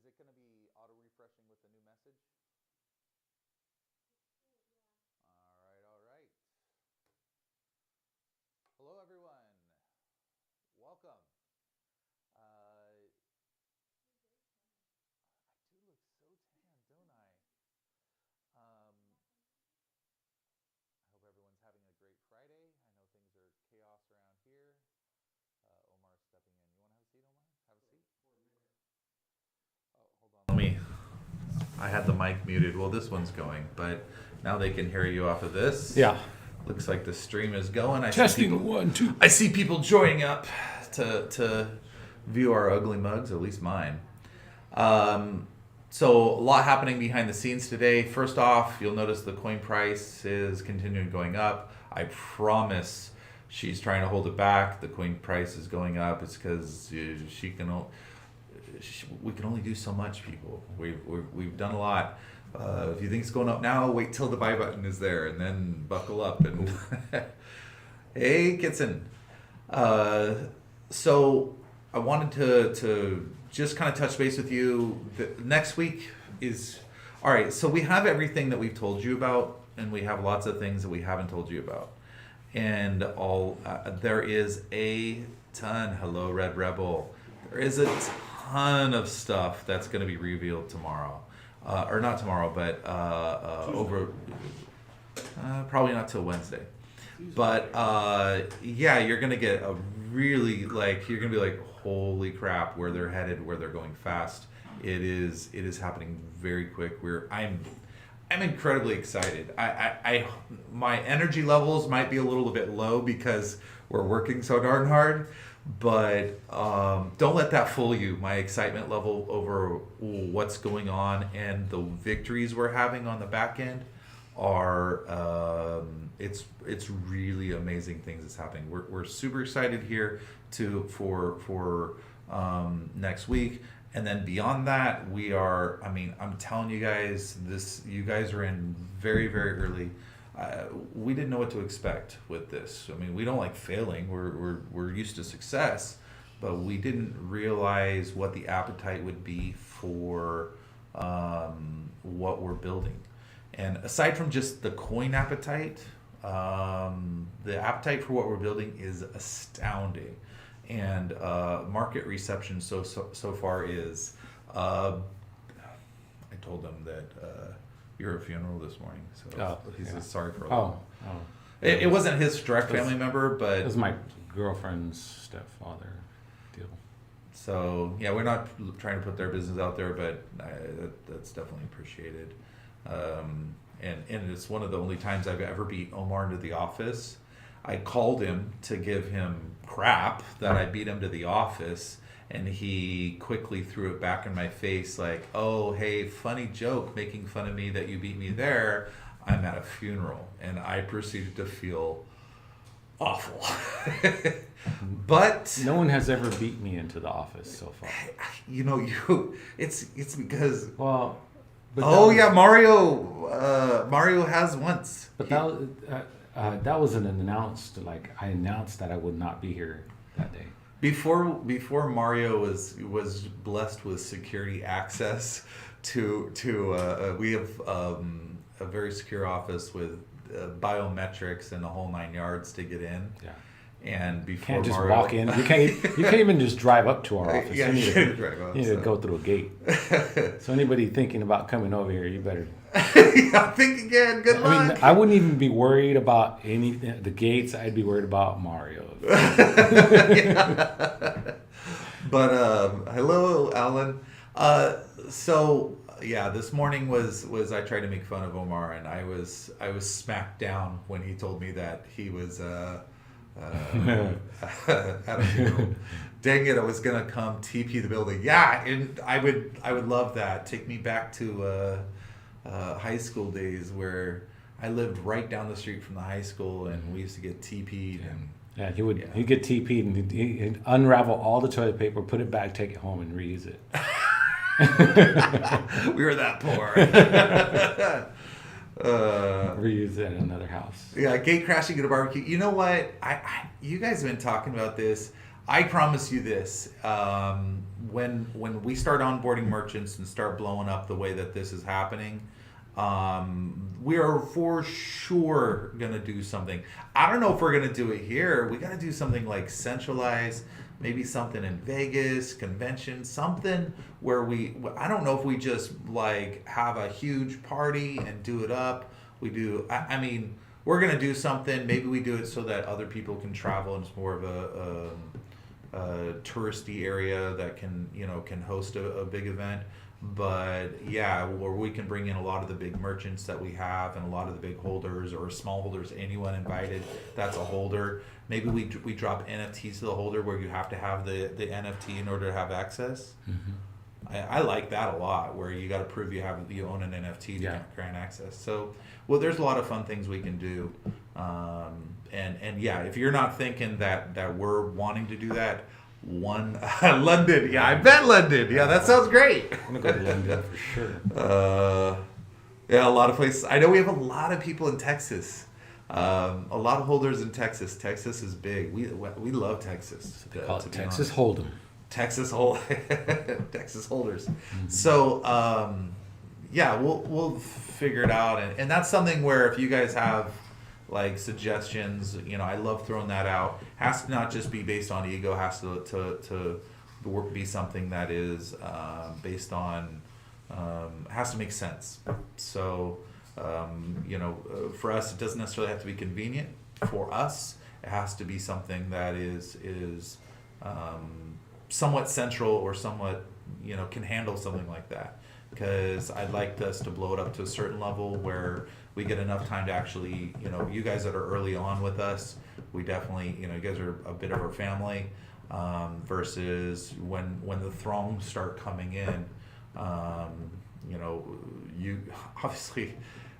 it going to be auto-refreshing with the new message? All right. Hello, everyone. Welcome. I do look so tan, don't I? Um, I hope everyone's having a great Friday. I know things are chaos around here. Omar's stepping in. You want to have a seat, Omar? Have a seat. Oh, hold on. Let me. I had the mic muted. Well, this one's going, but now they can hear you off of this. Yeah. Looks like the stream is going. Testing 1, 2. I see people joining up to view our ugly mugs, at least mine. So a lot happening behind the scenes today. First off, you'll notice the coin price is continuing going up. I promise she's trying to hold it back. The coin price is going up. It's because we can only do so much, people. We've done a lot. If you think it's going up now, wait till the buy button is there, and then buckle up. And hey, Kitson. So I wanted to just kind of touch base with you. Next week is all right. So we have everything that we've told you about, and we have lots of things that we haven't told you about. And there is a ton. Hello, Red Rebel. There is a ton of stuff that's going to be revealed tomorrow. Or not tomorrow, but over probably not till Wednesday. But yeah, you're gonna get a really you're gonna be like, holy crap, where they're headed, where they're going fast. It is happening very quick. I'm incredibly excited. I my energy levels might be a little bit low because we're working so darn hard. But don't let that fool you. My excitement level over what's going on and the victories we're having on the back end are it's really amazing things that's happening. We're super excited here for next week, and then beyond that we are. I mean, I'm telling you guys, you guys are in very, very early. We didn't know what to expect with this. I mean, we don't like failing. We're used to success, but we didn't realize what the appetite would be for what we're building. And aside from just the coin appetite, the appetite for what we're building is astounding. And market reception so far is. I told them that. You're at a funeral this morning, so he says sorry for all that. It wasn't his direct family member, but It was my girlfriend's stepfather deal. So yeah, we're not trying to put their business out there, but that's definitely appreciated. And it's one of the only times I've ever beat Omar into the office. I called him to give him crap that I beat him to the office. And he quickly threw it back in my face like, oh, hey, funny joke, making fun of me that you beat me there. I'm at a funeral. And I proceeded to feel awful. But no one has ever beat me into the office so far. It's because... Well... yeah, Mario has once. But that was an announced, I announced that I would not be here that day. Before Mario was blessed with security access to we have a very secure office with biometrics and the whole 9 yards to get in. Yeah. And before you can't just Mario, walk in. You can't even just drive up to our office. Yeah, you need to go through a gate. So anybody thinking about coming over here, you better. Yeah, think again. Good luck. I mean, I wouldn't even be worried about the gates. I'd be worried about Mario. But hello, Alan. So yeah, this morning was I tried to make fun of Omar, and I was smacked down when he told me that he was at a funeral. Dang it! I was gonna come TP the building. Yeah, and I would love that. Take me back to high school days where I lived right down the street from the high school, and we used to get TP'd. Yeah. And yeah, he'd get TP'd, and he'd unravel all the toilet paper, put it back, take it home, and reuse it. We were that poor. Reuse it at another house. Yeah, gate crashing at a barbecue. You know what? You guys have been talking about this. I promise you this: when we start onboarding merchants and start blowing up the way that this is happening, we are for sure gonna do something. I don't know if we're gonna do it here. We gotta do something like centralized, maybe something in Vegas, convention, something where I don't know if we just like have a huge party and do it up. We do. I mean, we're gonna do something. Maybe we do it so that other people can travel and it's more of a touristy area that can host a big event. But yeah, where we can bring in a lot of the big merchants that we have and a lot of the big holders or small holders, anyone invited that's a holder. Maybe we drop NFTs to the holder where you have to have the NFT in order to have access. I like that a lot, where you got to prove you own an NFT to grant access. So, well, there's a lot of fun things we can do. And yeah, if you're not thinking that we're wanting to do that, London, yeah, I bet London, yeah, that sounds great. I'm gonna go to London for sure. Yeah, a lot of places. I know we have a lot of people in Texas. A lot of holders in Texas. Texas is big. We love Texas. They call it Texas Hold'em. Texas holders. So yeah, we'll figure it out, and that's something where if you guys have like suggestions, I love throwing that out. Has to not just be based on ego. Has to be something that is based on has to make sense. So for us, it doesn't necessarily have to be convenient. For us, it has to be something that is somewhat central or somewhat can handle something like that, because I'd like us to blow it up to a certain level where we get enough time to actually you guys that are early on with us, we definitely you guys are a bit of our family, versus when the throngs start coming in, you obviously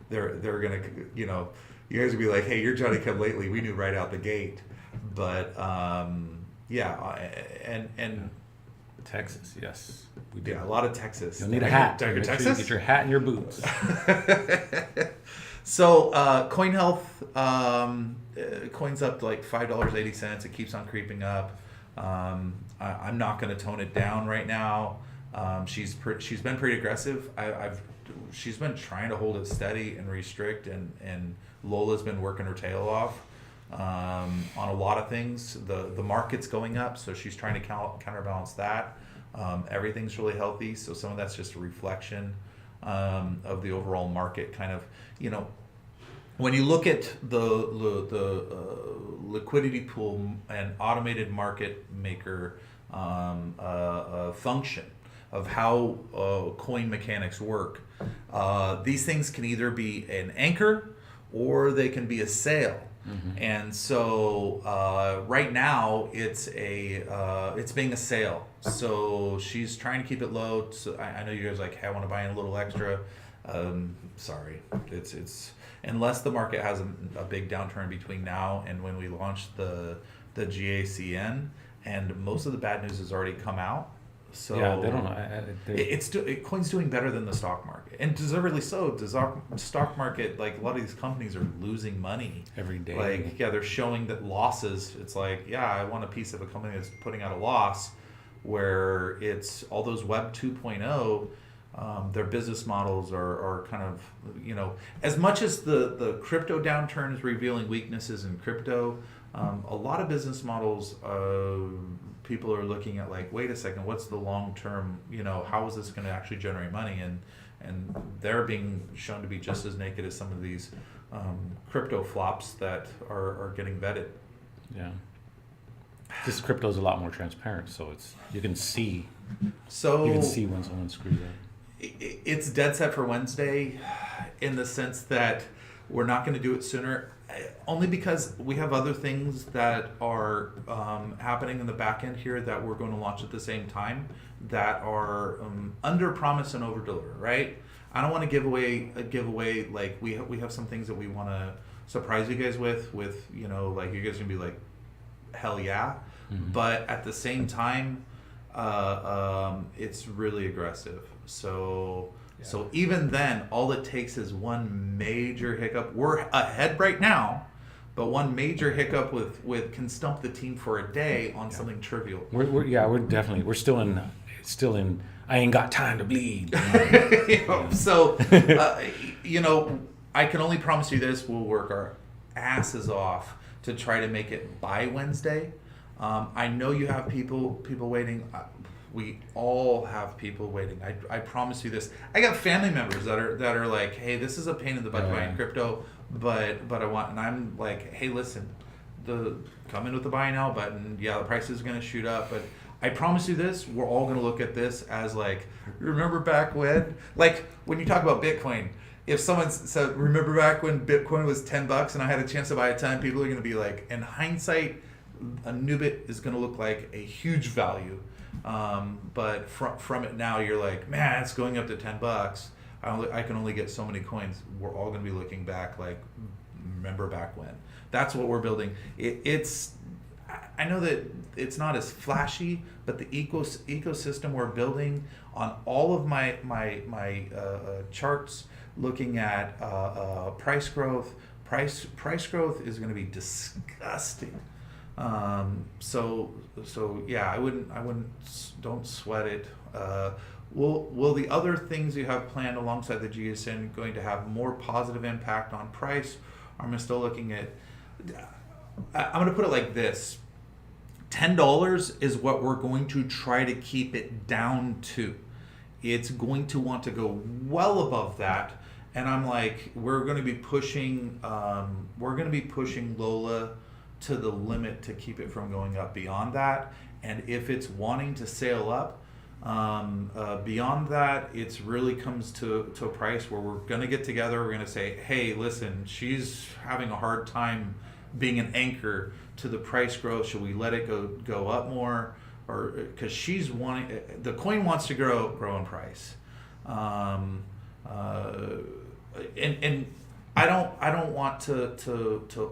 they're gonna you guys would be like, hey, you're Johnny Come Lately, we knew right out the gate. But and Texas, yes, we do. Yeah, a lot of Texas. You'll need a hat. Make Sure you get your hat and your boots. So Coin Health, coin's up to like $5.80. It keeps on creeping up. I'm not going to tone it down right now. She's been pretty aggressive. She's been trying to hold it steady and restrict, and Lola's been working her tail off on a lot of things. The market's going up, so she's trying to counterbalance that. Everything's really healthy, so some of that's just a reflection of the overall market. Kind of, when you look at the liquidity pool and automated market maker function of how coin mechanics work, these things can either be an anchor or they can be a sale. Mm-hmm. And so right now it's being a sale. So she's trying to keep it low. So I know you guys are like, hey, I want to buy in a little extra. Sorry, it's unless the market has a big downturn between now and when we launch the GACN, and most of the bad news has already come out. So yeah, they don't know. Coin's doing better than the stock market, and deservedly so. The stock market, like a lot of these companies, are losing money every day. Like, yeah, they're showing that losses. It's like, yeah, I want a piece of a company that's putting out a loss, where it's all those Web 2.0. Their business models are kind of, as much as the crypto downturn is revealing weaknesses in crypto, a lot of business models, people are looking at like, wait a second, what's the long term, how is this going to actually generate money? And they're being shown to be just as naked as some of these crypto flops that are getting vetted. Yeah. This crypto is a lot more transparent, so you can see when someone screws up. It's dead set for Wednesday, in the sense that we're not going to do it sooner, only because we have other things that are happening in the back end here that we're going to launch at the same time that are under promise and over deliver. Right? I don't want to give away like we have some things that we want to surprise you guys with like you guys are gonna be like, hell yeah. Mm-hmm. But at the same time, it's really aggressive. So even then, all it takes is one major hiccup. We're ahead right now, But one major hiccup with can stump the team for a day on something trivial. We're still in. I ain't got time to bleed. So, I can only promise you this: we'll work our asses off to try to make it by Wednesday. I know you have people waiting. We all have people waiting. I promise you this. I got family members that are like, hey, this is a pain in the butt buying crypto, but I want, and I'm like, hey, listen, come in with the buy now button. Yeah, the price is going to shoot up, but I promise you this, we're all going to look at this as like, remember back when? Like when you talk about Bitcoin, if someone said, remember back when Bitcoin was $10 and I had a chance to buy a ton, people are going to be like, in hindsight, Anubit is going to look like a huge value. But from it now, you're like, man, it's going up to $10. I can only get so many coins. We're all going to be looking back like, remember back when? That's what we're building. I know that it's not as flashy, but the ecosystem we're building on all of my charts, looking at price growth. Price growth is going to be disgusting. So yeah, I wouldn't don't sweat it. Will the other things you have planned alongside the GSN going to have more positive impact on price? I'm still looking at. I'm going to put it like this: $10 is what we're going to try to keep it down to. It's going to want to go well above that, and I'm like, we're going to be pushing Lola to the limit to keep it from going up beyond that. And if it's wanting to sail up beyond that, it's really comes to a price where we're going to get together. We're going to say, hey, listen, she's having a hard time being an anchor to the price growth. Should we let it go up more? Or because she's wanting, the coin wants to grow in price. And I don't want to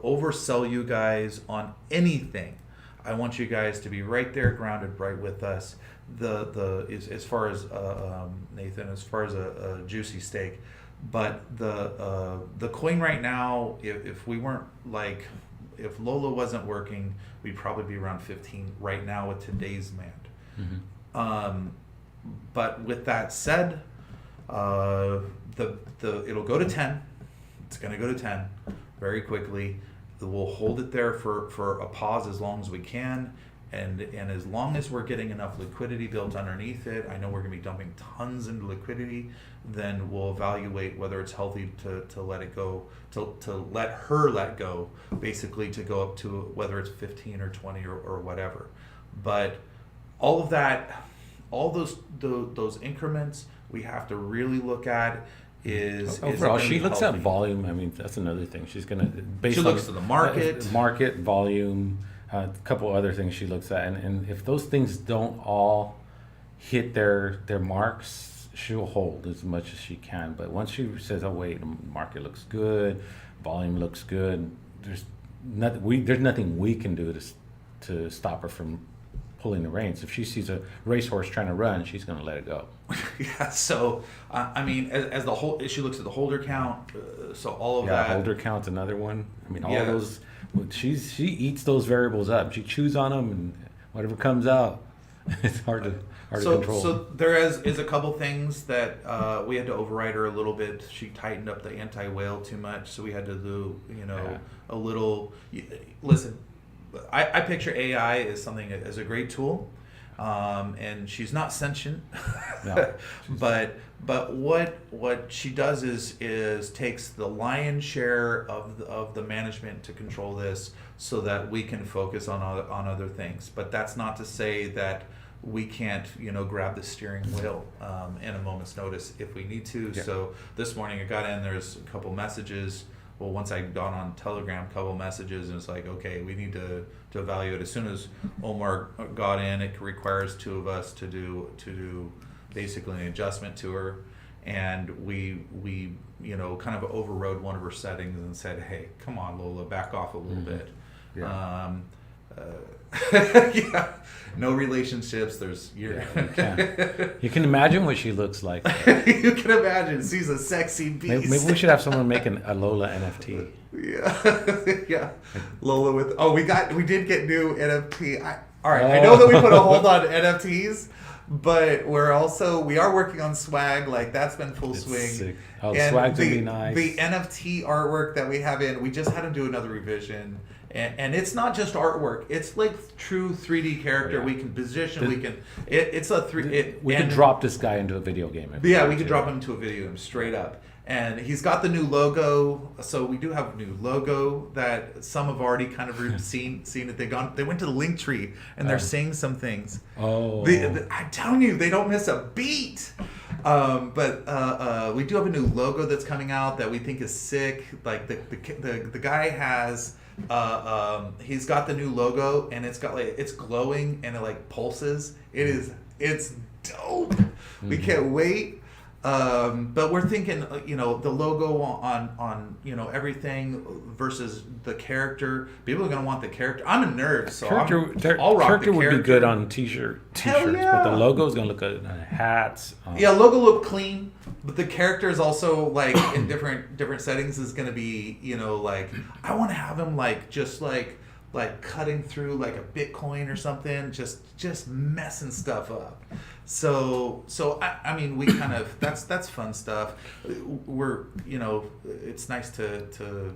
oversell you guys on anything. I want you guys to be right there, grounded, right with us. As far as Nathan, as far as a juicy steak, but the coin right now, if we weren't like, if Lola wasn't working, we'd probably be around 15 right now with today's demand. Mm-hmm. But with that said, it'll go to 10. It's going to go to 10 very quickly. We'll hold it there for a pause as long as we can. And as long as we're getting enough liquidity built underneath it, I know we're going to be dumping tons into liquidity, then we'll evaluate whether it's healthy to let it go, to let her let go, basically to go up to whether it's 15 or 20 or whatever. But all of that, all those increments, we have to really look at. Overall, she looks at volume. I mean, that's another thing. She's going to she looks to the market volume, a couple other things she looks at, and if those things don't all hit their marks, she'll hold as much as she can. But once she says, "Oh wait, the market looks good, volume looks good," there's nothing we can do to stop her from pulling the reins. If she sees a racehorse trying to run, she's going to let it go. Yeah. So I mean, as the whole, she looks at the holder count. So all of that. Yeah, holder count's another one. I mean, all those. She eats those variables up. She chews on them, and whatever comes out, it's hard to control. So there is a couple things that we had to override her a little bit. She tightened up the anti-whale too much, so we had to do a little. Listen, I picture AI as something as a great tool, and she's not sentient. No, but what she does is takes the lion's share of the management to control this, so that we can focus on other things. But that's not to say that we can't grab the steering wheel in a moment's notice if we need to. Yeah. So this morning I got in. There's a couple messages. Well, once I got on Telegram, a couple messages, and it's like, okay, we need to evaluate. As soon as Omar got in, it requires two of us to do basically an adjustment to her, and we kind of overrode one of her settings and said, hey, come on, Lola, back off a little bit. Yeah. Yeah. No relationships. You can imagine what she looks like. You can imagine. She's a sexy beast. Maybe we should have someone make a Lola NFT. Yeah, yeah. Lola with we did get new NFT. All right, I know that we put a hold on NFTs, but we are working on swag. Like that's been full swing. Sick. Oh, And swag's gonna be nice. The NFT artwork that we have we just had to do another revision. And it's not just artwork; it's like true 3D character. Yeah. We can position. It's a three. We could drop this guy into a video game. Yeah, we could drop him into a video game straight up. And he's got the new logo. So we do have a new logo that some have already kind of seen it. They went to the Linktree and they're saying some things. Oh, I'm telling you, they don't miss a beat. But we do have a new logo that's coming out that we think is sick. Like the guy has. He's got the new logo and it's glowing and it like pulses. It's dope. Mm-hmm. We can't wait. But we're thinking, the logo on everything versus the character. People are gonna want the character. I'm a nerd, so I'll rock character the would character. be good on t-shirts, Yeah. but the logo is gonna look good on hats. Yeah, logo look clean, but the character is also like in different settings is gonna be, like I want to have him like just like cutting through like a Bitcoin or something, just messing stuff up. So I mean we kind of that's fun stuff. We're it's nice to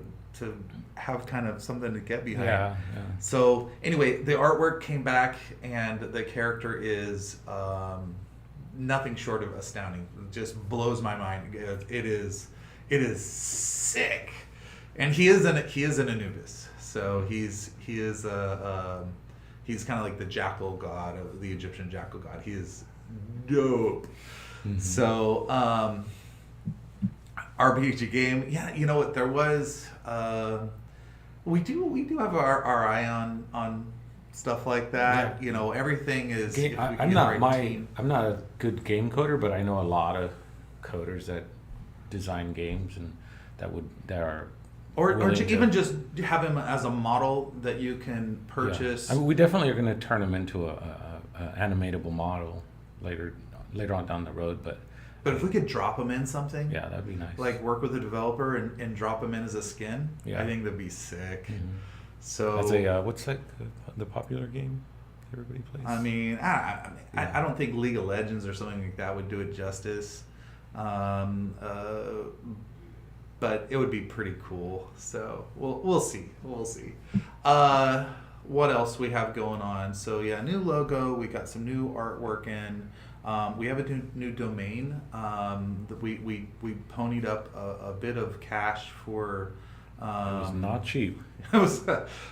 have kind of something to get behind. Yeah. So anyway, the artwork came back and the character is nothing short of astounding. It just blows my mind. It is sick, and he is an Anubis. So he's kind of like the jackal god of the Egyptian jackal god. He is dope. Mm-hmm. So RPG game, yeah. You know what? There was we do have our eye on stuff like that. Yeah. Everything is. I'm not a good game coder, but I know a lot of coders that design games and that are. Or even just have him as a model that you can purchase. Yeah. I mean, we definitely are going to turn him into a animatable model later on down the road. But if we could drop him in something, yeah, that'd be nice. Like work with a developer and drop him in as a skin. Yeah. I think that'd be sick. Mm-hmm. So that's what's that the popular game everybody plays? I mean, I don't think League of Legends or something like that would do it justice. But it would be pretty cool. So we'll see. What else we have going on? So yeah, new logo. We got some new artwork in. We have a new domain. We ponied up a bit of cash for. It was not cheap. It was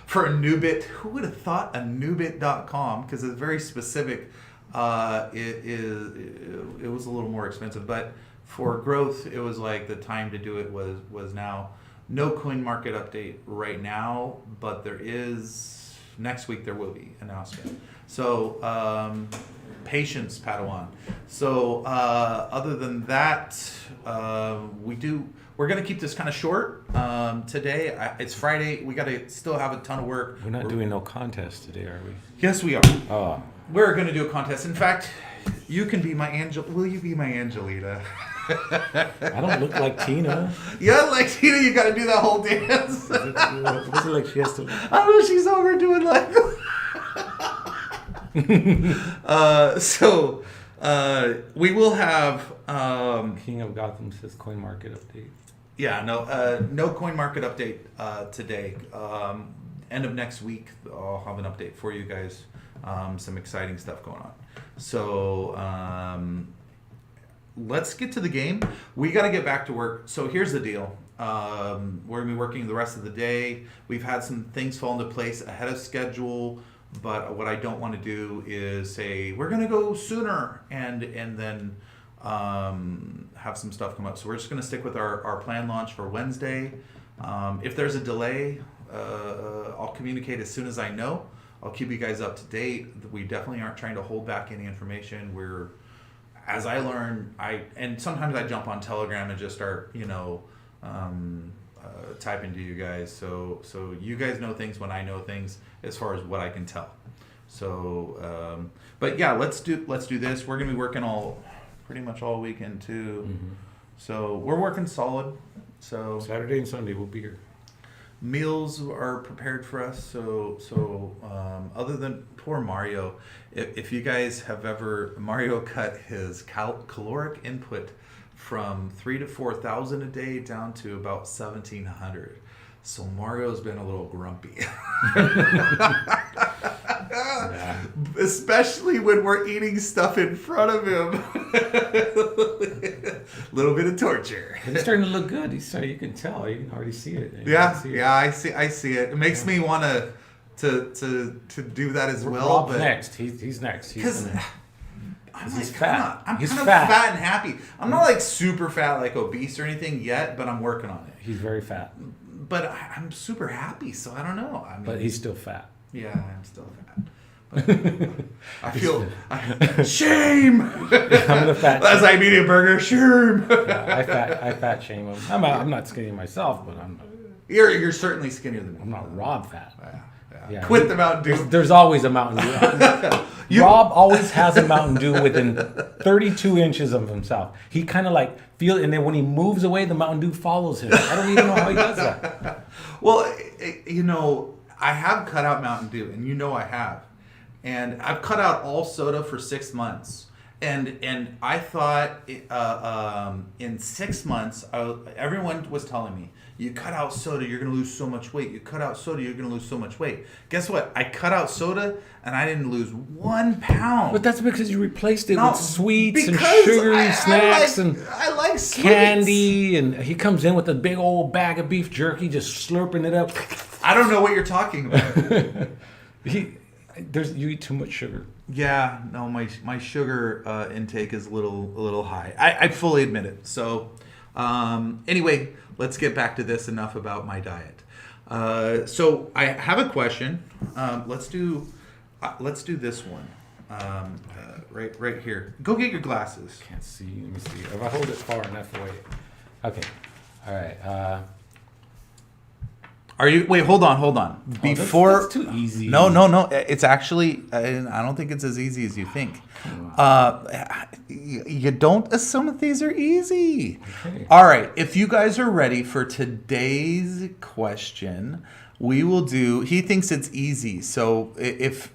for Anubit. Who would have thought Anubit.com? Because it's very specific. It was a little more expensive, but. For growth, it was like the time to do it was now. No coin market update right now, but next week there will be announcement. So patience, Padawan. So other than that, we're gonna keep this kind of short. Today it's Friday. We gotta still have a ton of work. We're not doing no contest today, are we? Yes, we are. Oh. We're gonna do a contest. In fact, you can be my Angel. Will you be my Angelita? I don't look like Tina. Yeah, like Tina, you got to do that whole dance. Was it like she has to? I don't know. She's over doing like. We will have. King of Gotham says coin market update. Yeah, no coin market update today. End of next week, I'll have an update for you guys. Some exciting stuff going on. So let's get to the game. We got to get back to work. So here's the deal. We're going to be working the rest of the day. We've had some things fall into place ahead of schedule. But what I don't want to do is say, we're going to go sooner and then have some stuff come up. So we're just going to stick with our planned launch for Wednesday. If there's a delay, I'll communicate as soon as I know. I'll keep you guys up to date. We definitely aren't trying to hold back any information. As I learn, and sometimes I jump on Telegram and just start, typing to you guys. So you guys know things when I know things as far as what I can tell. So, but yeah, let's do this. We're gonna be working pretty much all weekend too. Mm-hmm. So we're working solid. So Saturday and Sunday we'll be here. meals are prepared for us. So other than poor Mario, if you guys have ever, Mario cut his caloric input from 3 to 4,000 a day down to about 1,700. So Mario's been a little grumpy. Yeah. Especially when we're eating stuff in front of him. Little bit of torture. He's starting to look good. You can tell. You can already see it. I see it. It makes me want to do that as well. Rob's but next. He's next. Because he's fat. I'm He's kind of fat. fat and happy. I'm not like super fat, like obese or anything yet, but I'm working on it. He's very fat. But I'm super happy, so I don't know. I mean, But he's still fat. yeah, I'm still fat. But I feel shame. I'm the fat. As I eat a burger, shame. Yeah, I fat shame him. I'm not skinny myself, but You're certainly skinnier than me. I'm not Rob fat. Yeah. Quit the Mountain Dew. There's always a Mountain Dew. Rob always has a Mountain Dew within 32 inches of himself. He kind of like and then when he moves away, the Mountain Dew follows him. I don't even know how he does that. Well, I have cut out Mountain Dew, and I have. And I've cut out all soda for 6 months. And I thought in 6 months, everyone was telling me, you cut out soda, you're going to lose so much weight. You cut out soda, you're going to lose so much weight. Guess what? I cut out soda, and I didn't lose 1 pound. But that's because you replaced it with sweets and because sugary snacks I like sweets. candy. And he comes in with a big old bag of beef jerky, just slurping it up. I don't know what you're talking about. You eat too much sugar. Yeah, no, my sugar intake is a little high. I fully admit it. So, anyway, let's get back to this. Enough about my diet. So I have a question. Let's do this one. Right here. Go get your glasses. Can't see. Let me see. If I hold it far enough away. Okay. All right. Are you? Wait, hold on. Before that's too easy. No. It's actually. I don't think it's as easy as you think. You don't assume that these are easy. Okay. All right. If you guys are ready for today's question, we will do. He thinks it's easy. So if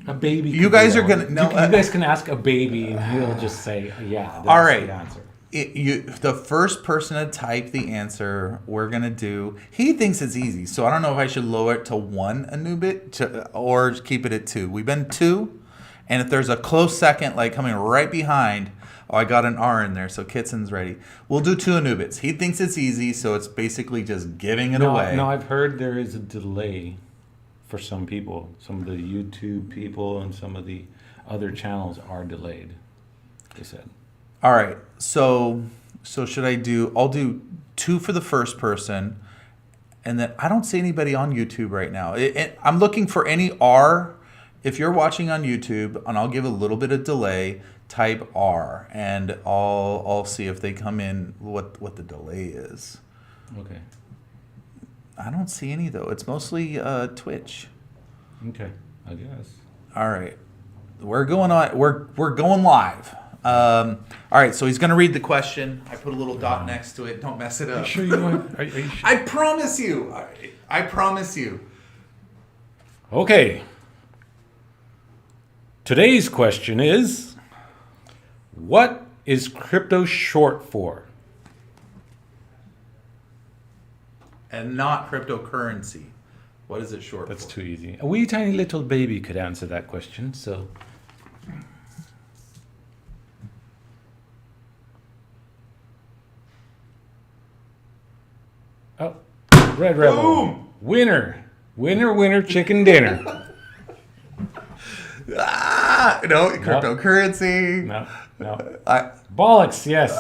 a baby, you guys are gonna no, you guys can ask a baby and he'll just say, "Yeah." That's all right. The answer. The first person to type the answer we're gonna do. He thinks it's easy, so I don't know if I should lower it to 1 Anubit or keep it at 2. We've been 2, and if there's a close second like coming right behind, I got an R in there, so Kitsen's ready. We'll do 2 Anubits. He thinks it's easy, so it's basically just giving it away. No, I've heard there is a delay for some people. Some of the YouTube people and some of the other channels are delayed. They said. All right, so should I do? I'll do 2 for the first person, and then I don't see anybody on YouTube right now. I'm looking for any R. If you're watching on YouTube, and I'll give a little bit of delay, type R, and I'll see if they come in. What the delay is? Okay. I don't see any though. It's mostly Twitch. Okay, I guess. All right, we're going on. We're going live. All right, so he's going to read the question. I put a little dot next to it. Don't mess it up. Are you sure you want? Are you sure? I promise you. I promise you. Okay. Today's question is, what is crypto short for? And not cryptocurrency. What is it short That's for? too easy. A wee tiny little baby could answer that question, so... Oh, Red Rebel. Boom! Winner, chicken dinner. No, cryptocurrency. No. I, Bollocks, yes.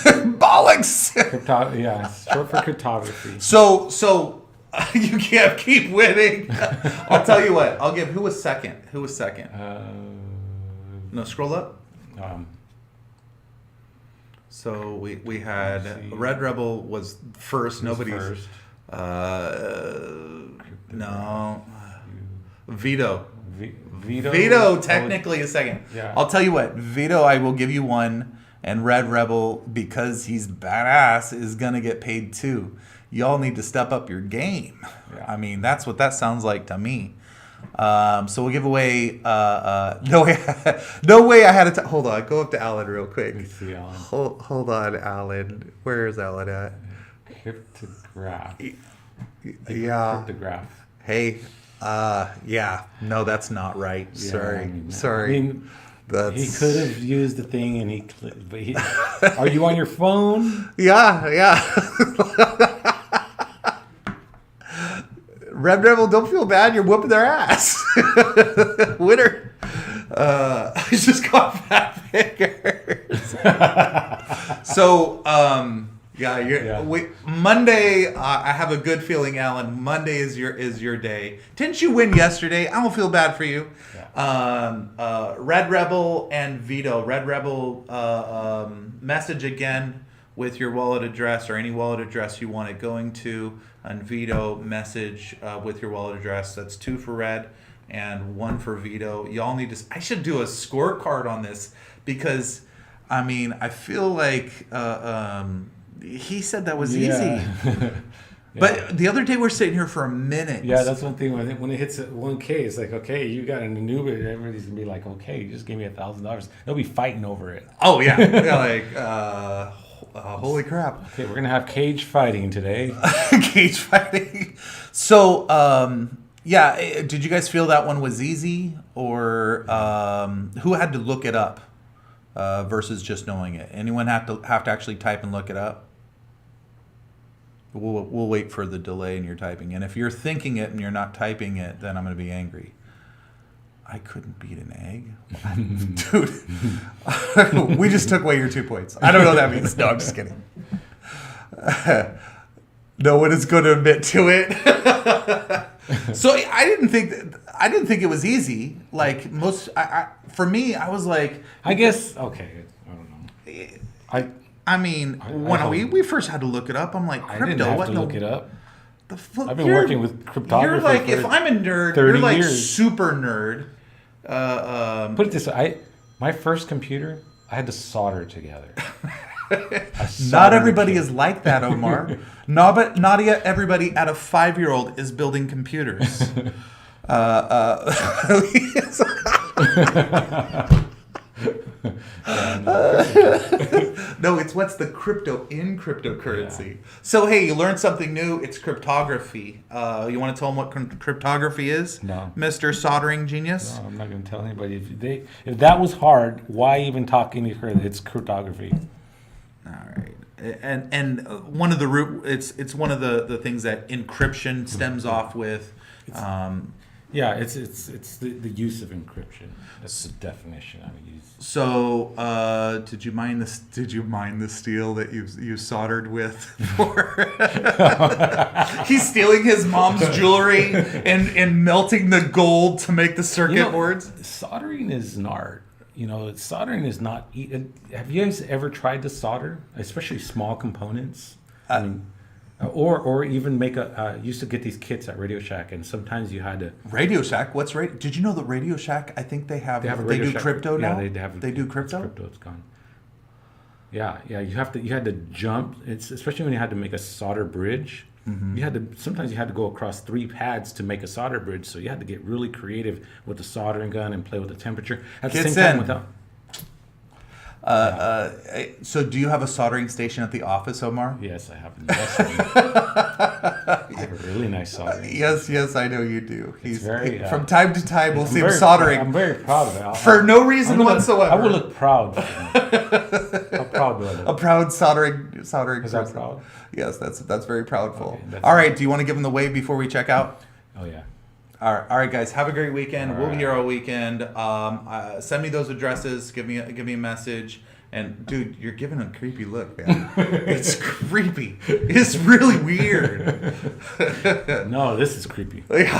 bollocks. Yeah, it's short for cryptography. So you can't keep winning. I'll tell you what. I'll give. Who was second? No, scroll up. So we had Red Rebel was first. Nobody's first. No. Vito. Vito. Vito technically is second. Yeah. I'll tell you what. Vito, I will give you 1, and Red Rebel, because he's badass, is gonna get paid 2. y'all need to step up your game. Yeah. I mean, that's what that sounds like to me. So we'll give away. No way. I had to. Hold on. Go up to Alan real quick. Let me see, Alan. Hold on, Alan. Where is Alan at? Cryptograph. Yeah. Cryptograph. Hey. Yeah. No, that's not right. Yeah, Sorry. I mean, That's... he could have used the thing and he clicked. But are you on your phone? Yeah. Red Rebel, don't feel bad. You're whooping their ass. Winner. I just got fat fingers. So, Monday, I have a good feeling, Alan. Monday is your day. Didn't you win yesterday? I don't feel bad for you. Yeah. Red Rebel and Vito. Red Rebel, message again with your wallet address or any wallet address you want it going to. And Vito, message with your wallet address. That's 2 for Red and 1 for Vito. Y'all need to... I should do a scorecard on this because, I mean, I feel like he said that was easy. Yeah. But the other day we're sitting here for a minute. Yeah, that's one thing. When it hits 1K, it's like, okay, you got an Anubit. Everybody's going to be like, okay, you just gave me $1,000. They'll be fighting over it. Oh, yeah. Holy crap. Okay, we're going to have cage fighting today. Cage fighting. So, did you guys feel that one was easy? Or who had to look it up versus just knowing it? Anyone have to actually type and look it up? We'll wait for the delay in your typing. And if you're thinking it and you're not typing it, then I'm going to be angry. I couldn't beat an egg? Dude. We just took away your 2 points. I don't know what that means. No, I'm just kidding. No one is going to admit to it. So I didn't think it was easy. Like most, for me, I was like, I guess, okay, I don't know. I mean, when we first had to look it up, I'm like, crypto. I didn't have to look it up. The fuck? I've been working with cryptography. You're like, if I'm a nerd, you're like years. Super nerd. Put it this way, my first computer, I had to solder together. Not everybody is like that, Omar. Not yet everybody at a 5-year-old is building computers. No, it's what's the crypto in cryptocurrency. Yeah. So, hey, you learned something new. It's cryptography. You want to tell them what cryptography is? No. Mr. Soldering Genius? No, I'm not going to tell anybody. If that was hard, why even talk any further? It's cryptography. All right. And one of the it's one of the things that encryption stems off with. Yeah, it's the use of encryption. That's the definition I would use. So, did you mind the steel that you soldered with? He's stealing his mom's jewelry and melting the gold to make the circuit boards. Soldering is an art. Soldering is not. Have you guys ever tried to solder, especially small components? Or even make used to get these kits at Radio Shack, and sometimes you had to. Radio Shack? What's Radio? Did you know that Radio Shack? I think they do Shack. crypto now. Yeah, they do crypto. Crypto, it's gone. Yeah. You had to jump. It's especially when you had to make a solder bridge. Mm-hmm. Sometimes you had to go across 3 pads to make a solder bridge. So you had to get really creative with the soldering gun and play with the temperature at the same time without. So do you have a soldering station at the office, Omar? Yes, I have. I have a really nice soldering. Yes, I know you do. He's very. From time to time, we'll see him soldering. I'm very proud of it. For no reason whatsoever. I will look proud. How proud do I look? A proud soldering. Is that proud? Yes, that's very proudful. Okay, all right, do you want to give him the wave before we check out? Oh yeah. All right, guys. Have a great weekend. We'll be here all weekend. Send me those addresses. Give me a message. And dude, you're giving a creepy look, man. It's creepy. It's really weird. No, this is creepy. Thank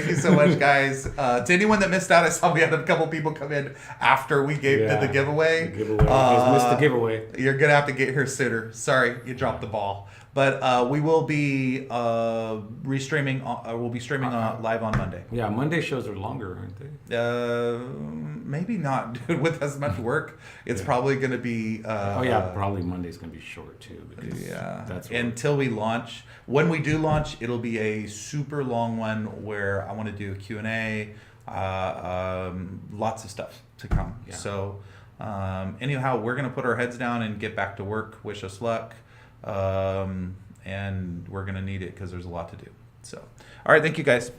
you so much, guys. To anyone that missed out, I saw we had a couple people come in after we did the giveaway. You guys missed the giveaway. You're gonna have to get here sooner. Sorry, you dropped the ball. But we will be restreaming. We'll be streaming live on Monday. Yeah, Monday shows are longer, aren't they? Maybe not, dude. With as much work, it's probably going to be. Probably Monday's gonna be short too. Because that's what Until we launch. When we do launch, it'll be a super long one where I want to do a Q&A, lots of stuff to come. Yeah. So anyhow, we're going to put our heads down and get back to work. Wish us luck. And we're going to need it because there's a lot to do. So, all right. Thank you guys.